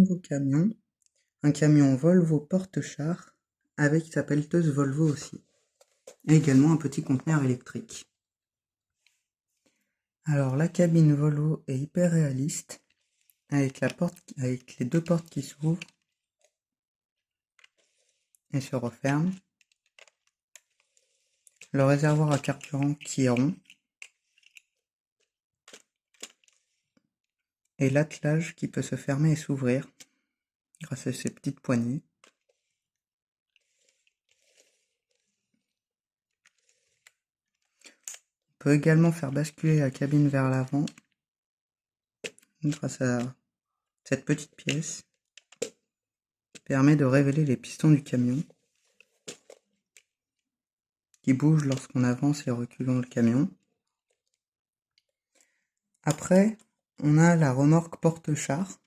nouveau camion, un camion Volvo porte-char avec sa pelleteuse Volvo aussi, et également un petit conteneur électrique. Alors la cabine Volvo est hyper réaliste, avec les deux portes qui s'ouvrent et se referment, le réservoir à carburant qui est rond, et l'attelage qui peut se fermer et s'ouvrir grâce à ces petites poignées. On peut également faire basculer la cabine vers l'avant grâce à cette petite pièce qui permet de révéler les pistons du camion qui bougent lorsqu'on avance et recule dans le camion. Après, on a la remorque porte-char.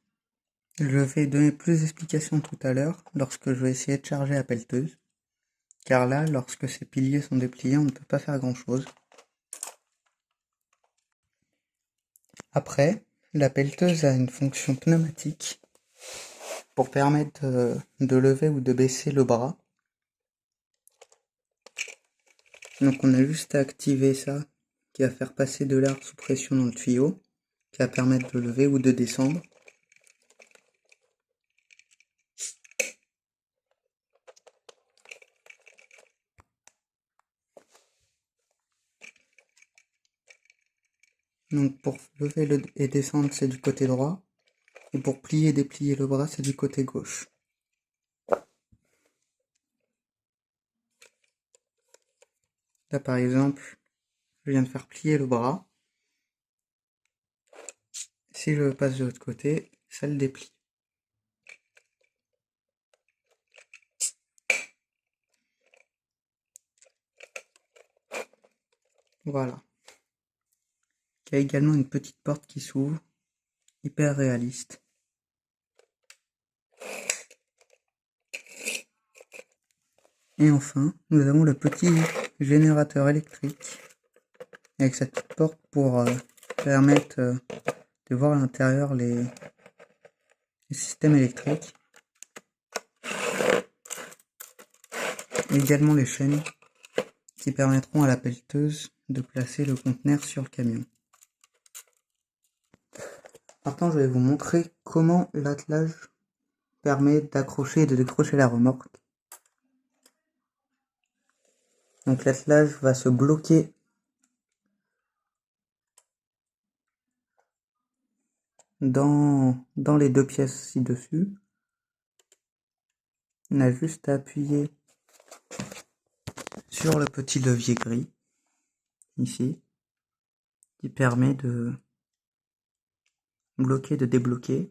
Je vais donner plus d'explications tout à l'heure lorsque je vais essayer de charger la pelleteuse, car là, lorsque ces piliers sont dépliés, on ne peut pas faire grand-chose. Après, la pelleteuse a une fonction pneumatique pour permettre de lever ou de baisser le bras. Donc on a juste à activer ça, qui va faire passer de l'air sous pression dans le tuyau, qui va permettre de lever ou de descendre. Donc pour lever et descendre, c'est du côté droit, et pour plier et déplier le bras, c'est du côté gauche. Là par exemple, je viens de faire plier le bras. Si je passe de l'autre côté, ça le déplie. Voilà. Il y a également une petite porte qui s'ouvre, hyper réaliste. Et enfin, nous avons le petit générateur électrique, avec cette petite porte pour permettre de voir à l'intérieur les systèmes électriques. Et également les chaînes qui permettront à la pelleteuse de placer le conteneur sur le camion. Maintenant, je vais vous montrer comment l'attelage permet d'accrocher et de décrocher la remorque. Donc l'attelage va se bloquer dans les deux pièces ci-dessus. On a juste à appuyer sur le petit levier gris, ici, qui permet de bloquer, de débloquer.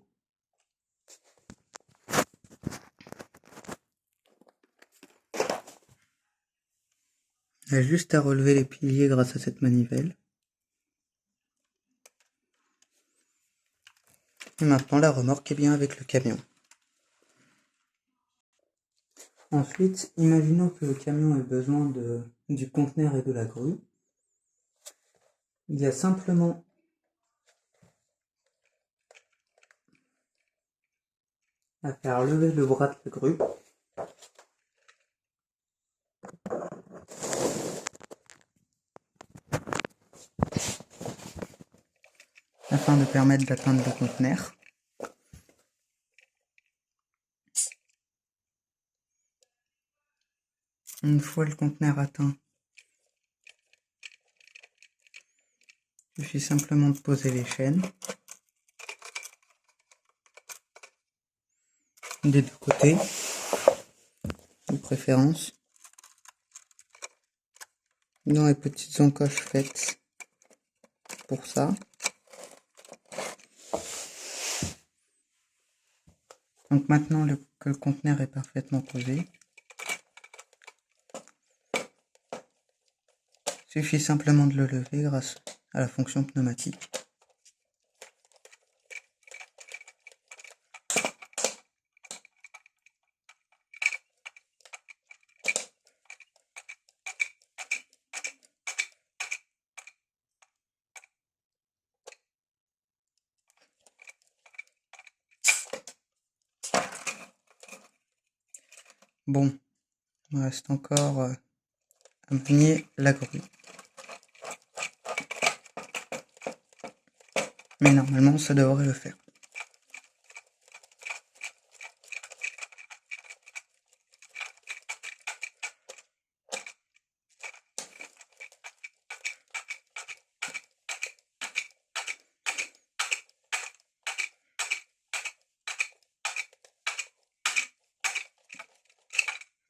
On a juste à relever les piliers grâce à cette manivelle. Et maintenant la remorque est bien avec le camion. Ensuite, imaginons que le camion ait besoin du conteneur et de la grue. Il y a simplement à faire lever le bras de la grue. Afin de permettre d'atteindre le conteneur. Une fois le conteneur atteint, il suffit simplement de poser les chaînes des deux côtés, de préférence, dans les petites encoches faites pour ça. Donc maintenant que le conteneur est parfaitement posé, il suffit simplement de le lever grâce à la fonction pneumatique. Bon, il me reste encore à manier la grue. Mais normalement, ça devrait le faire.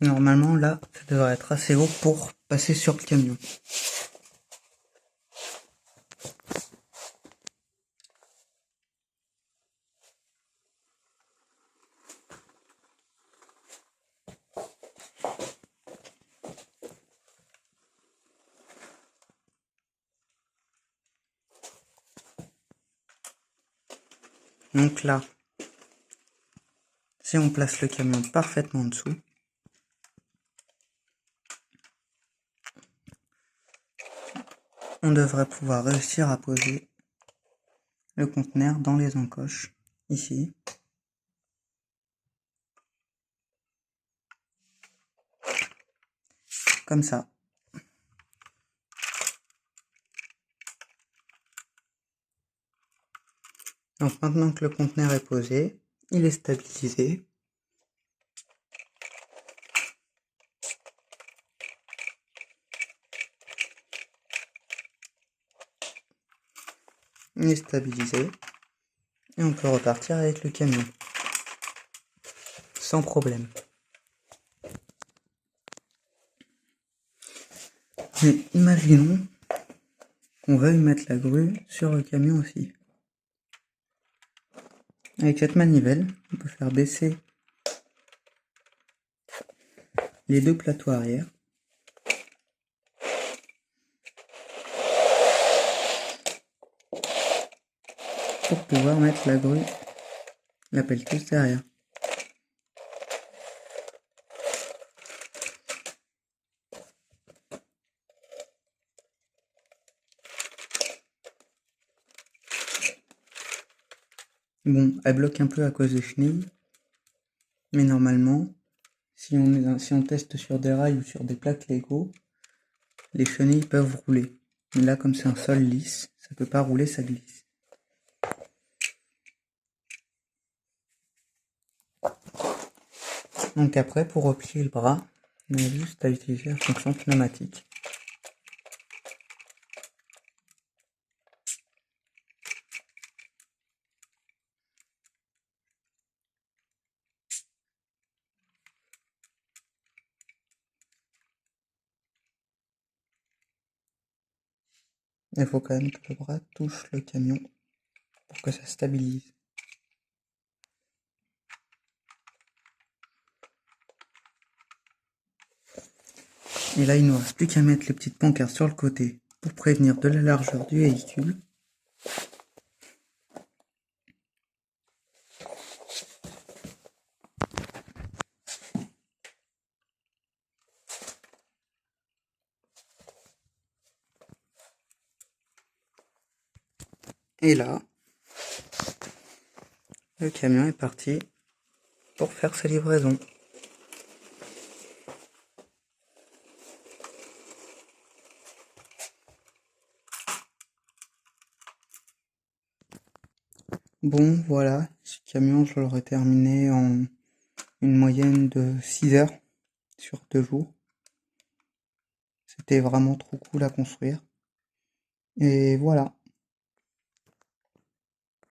Normalement, là, ça devrait être assez haut pour passer sur le camion. Donc là, si on place le camion parfaitement en dessous, on devrait pouvoir réussir à poser le conteneur dans les encoches, ici. Comme ça. Donc maintenant que le conteneur est posé, il est stabilisé. Il est stabilisé. Et on peut repartir avec le camion. Sans problème. Mais imaginons qu'on veuille mettre la grue sur le camion aussi. Avec cette manivelle, on peut faire baisser les deux plateaux arrière. Pour pouvoir mettre la grue, la pelleteuse derrière. Bon, elle bloque un peu à cause des chenilles, mais normalement, si on teste sur des rails ou sur des plaques Lego, les chenilles peuvent rouler. Mais là, comme c'est un sol lisse, ça peut pas rouler, ça glisse. Donc après, pour replier le bras, on a juste à utiliser la fonction pneumatique. Il faut quand même que le bras touche le camion pour que ça stabilise. Et là, il ne nous reste plus qu'à mettre les petites pancartes sur le côté pour prévenir de la largeur du véhicule. Et là, le camion est parti pour faire sa livraison. Bon, voilà, ce camion, je l'aurais terminé en une moyenne de 6 heures sur 2 jours. C'était vraiment trop cool à construire. Et voilà.